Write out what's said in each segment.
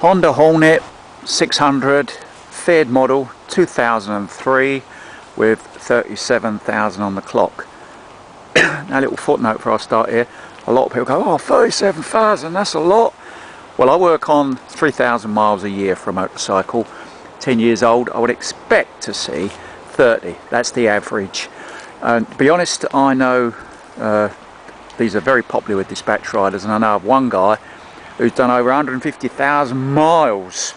Honda Hornet 600 third model 2003 with 37,000 on the clock. Now, a little footnote before I start here. A lot of people go, oh, 37,000, that's a lot. Well, I work on 3,000 miles a year for a motorcycle. 10 years old, I would expect to see 30. That's the average. And to be honest, I know these are very popular with dispatch riders, and I know of one guy who's done over 150,000 miles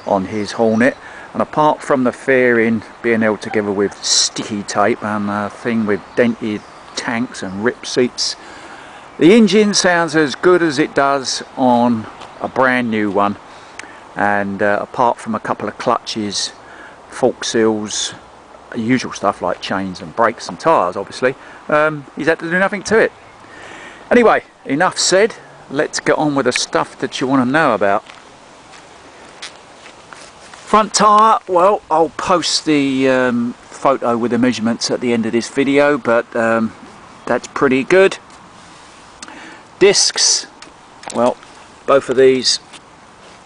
on his Hornet, and apart from the fairing being held together with sticky tape and a thing with dented tanks and ripped seats, the engine sounds as good as it does on a brand new one. And apart from a couple of clutches, fork seals, usual stuff like chains and brakes and tyres, obviously, he's had to do nothing to it. Anyway, enough said. Let's get on with the stuff that you want to know about. Front tyre, well, I'll post the photo with the measurements at the end of this video, but that's pretty good. Discs, well, both of these,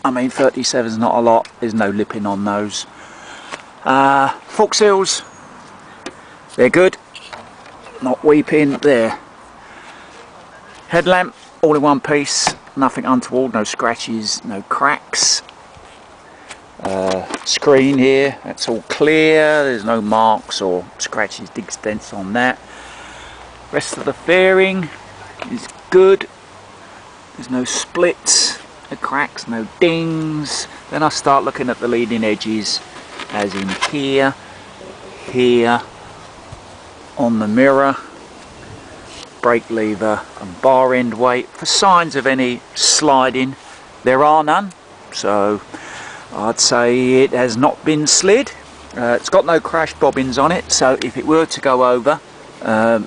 I mean, 37 is not a lot, there's no lipping on those. Fork seals, they're good, not weeping there. Headlamp, all in one piece, nothing untoward, no scratches, no cracks. Screen here, that's all clear, there's no marks or scratches, dig dents on that. Rest of the fairing is good, there's no splits, no cracks, no dings. Then I start looking at the leading edges, as in here, here, on the mirror, brake lever and bar end weight. For signs of any sliding, there are none, so I'd say it has not been slid. It's got no crash bobbins on it, so if it were to go over,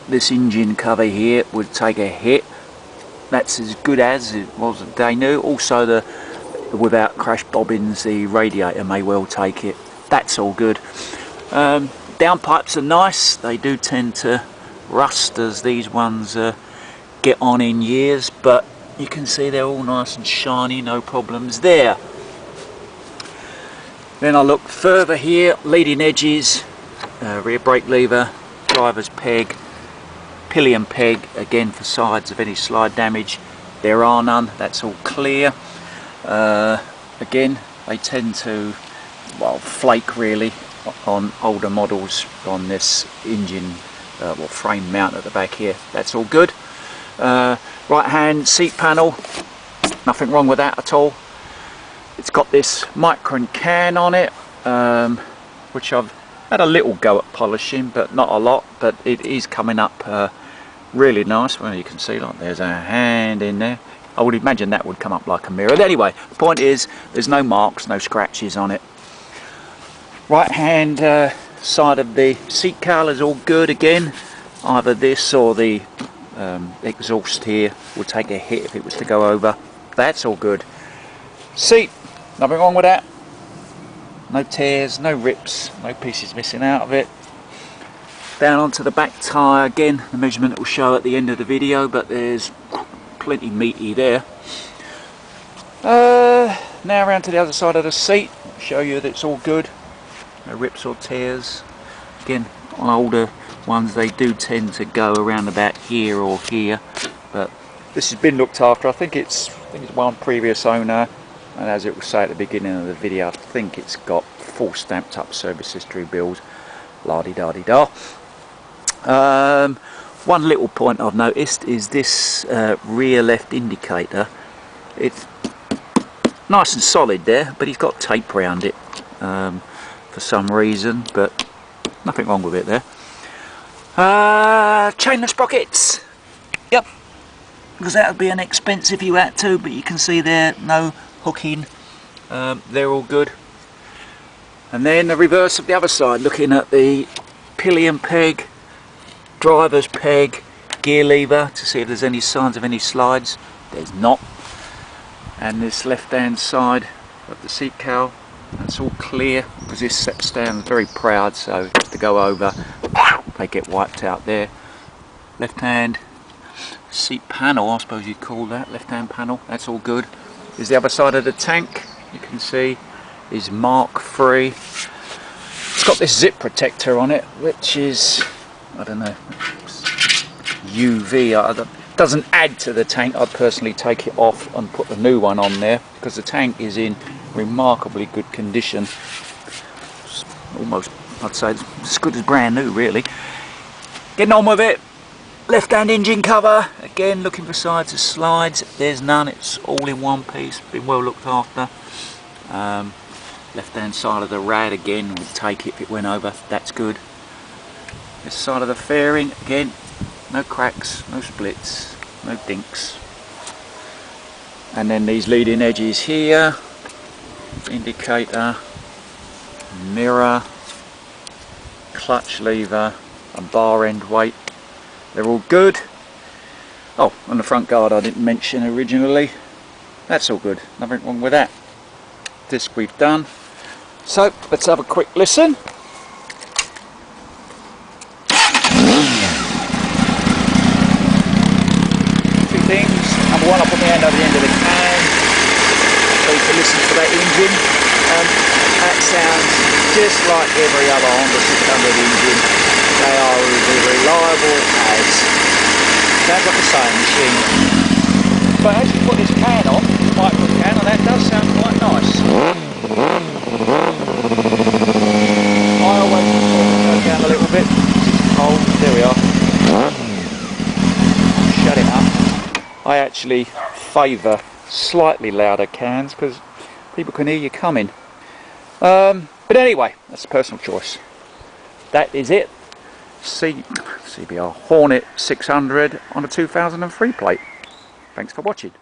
this engine cover here would take a hit. That's as good as it was a day new. Also, the without crash bobbins, the radiator may well take it. That's all good. Downpipes are nice. They do tend to rust as these ones get on in years, but you can see they're all nice and shiny, no problems there. Then I look further here, leading edges, rear brake lever, driver's peg, pillion peg, again for sides of any slide damage. There are none, that's all clear. Again, they tend to, well, flake really on older models on this engine, well, frame mount at the back here. That's all good. Right hand seat panel, nothing wrong with that at all. It's got this micron can on it, which I've had a little go at polishing, but not a lot, but it is coming up really nice. Well, you can see, like, there's a hand in there. I would imagine that would come up like a mirror. But anyway, the point is, there's no marks, no scratches on it. Right hand side of the seat cowl is all good again. Either this or the exhaust here would take a hit if it was to go over. That's all good. Seat, nothing wrong with that. No tears, no rips, no pieces missing out of it. Down onto the back tyre again, the measurement will show at the end of the video, but there's plenty meaty there. Now around to the other side of the seat, show you that it's all good. No rips or tears. Again, on older ones they do tend to go around about here or here, but this has been looked after. I think it's one previous owner, and as it will say at the beginning of the video, I think it's got full stamped up service history bills, la-di-da-di-da. One little point I've noticed is this rear left indicator. It's nice and solid there, but he's got tape around it for some reason, but nothing wrong with it there. Chainless sprockets, yep, because that would be an expense if you had to, but you can see there, no hooking, they're all good. And then the reverse of the other side, looking at the pillion peg, driver's peg, gear lever to see if there's any signs of any slides. There's not. And this left hand side of the seat cowl, that's all clear, because this stands very proud, so just to go over, they get wiped out there. Left hand seat panel, I suppose you'd call that, left hand panel, that's all good. Here's the other side of the tank, you can see, is Mark III. It's got this zip protector on it, which is, I don't know, UV. Doesn't add to the tank. I'd personally take it off and put the new one on there, because the tank is in remarkably good condition. It's almost, I'd say, it's as good as brand new, really. Getting on with it. Left hand engine cover, again looking for sides of slides. There's none, it's all in one piece, been well looked after. Left hand side of the rad, again, would take it if it went over, that's good. This side of the fairing, again, no cracks, no splits, no dinks. And then these leading edges here, indicator, mirror, clutch lever and bar end weight, they're all good. Oh, and the front guard I didn't mention originally, that's all good, nothing wrong with that. Disc we've done. So let's have a quick listen. Two things. Number one, I'll put my hand over the end of the can so you can listen to that engine. That sounds just like every other Honda 600 engine. They are as reliable as, sounds like a sewing machine. But as you put this can on, the micro can, and that does sound quite nice. I always turn it down a little bit because it's cold. There we are. Shut it up. I actually favour slightly louder cans because people can hear you coming. But anyway, that's a personal choice. That is it. CBR Hornet 600 on a 2003 plate. Thanks for watching.